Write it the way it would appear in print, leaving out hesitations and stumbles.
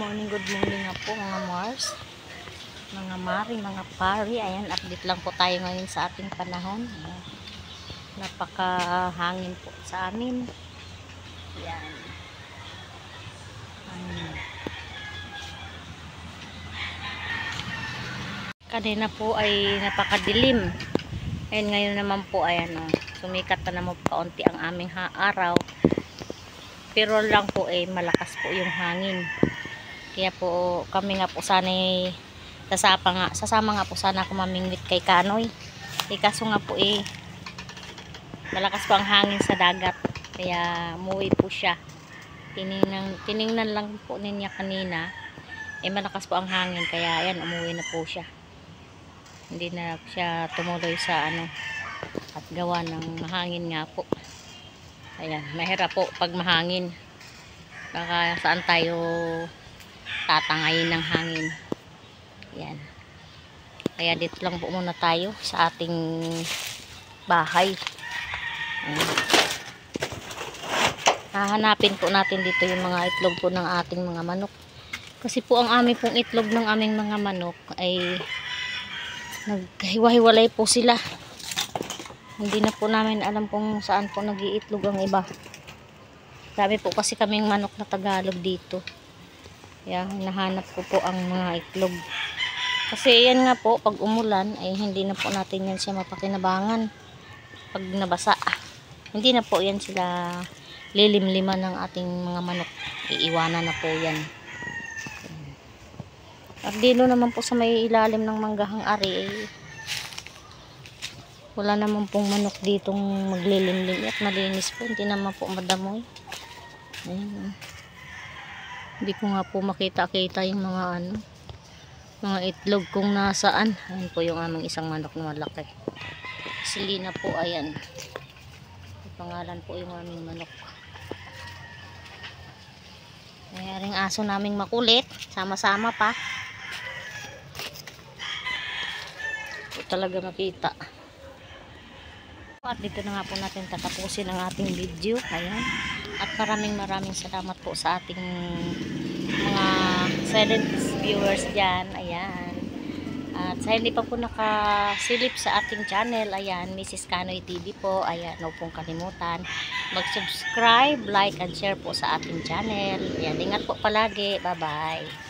good morning nga po mga Mars, mga Mari, mga Pari. Ayan, update lang po tayo ngayon sa ating panahon. Ayan. Napakahangin po sa amin. Ayan. Kanina po ay napakadilim. Ayan, ngayon naman po, ayan o, sumikat na naman kaunti ang aming araw. Pero lang po malakas po yung hangin. Kaya po kami nga po sana sasama nga po sana ako mamingwit kay Kanoy. Kaso nga po malakas po ang hangin sa dagat. Kaya umuwi po siya. Tiningnan lang po niya kanina. Malakas po ang hangin. Kaya ayan, umuwi na po siya. Hindi na siya tumuloy sa at gawa ng mahangin nga po. Ayan, mahirap po pag mahangin. Baka saan tayo tatangayin ng hangin. Ayan. Kaya dito lang po muna tayo sa ating bahay. Ayan. Hahanapin po natin dito yung mga itlog po ng ating mga manok. Kasi po ang aming pong itlog ng aming mga manok ay naghiwa-hiwalay po sila. Hindi na po namin alam kung saan po nag-iitlog ang iba. Dami po kasi kaming manok na Tagalog dito. Kaya hinahanap ko po ang mga itlog. Kasi yan nga po, pag umulan ay hindi na po natin yan siya mapakinabangan. Pag nabasa, hindi na po yan sila lilimliman ng ating mga manok. Iiwanan na po yan. At dito naman po sa may ilalim ng manggahang ari wala naman pong manok ditong maglilimlim at malinis po. Hindi naman po madamoy. Ayan. Hindi ko nga po makita-kita yung mga itlog kung nasaan. Ayan po yung aming isang manok na malaki. Silina po, ayan. May pangalan po yung aming manok. Mayroong aso naming makulit. Sama-sama pa. Ito talaga makita. At dito na nga po natin tatapusin ang ating video. Ayan. At maraming salamat po sa ating mga silent viewers dyan. Ayan. At sa hindi pa po nakasilip sa ating channel, ayan, Mrs. Kanoy TV po. Ayan, huwag pong kalimutan mag-subscribe, like, and share po sa ating channel. Ayan, ingat po palagi. Bye-bye.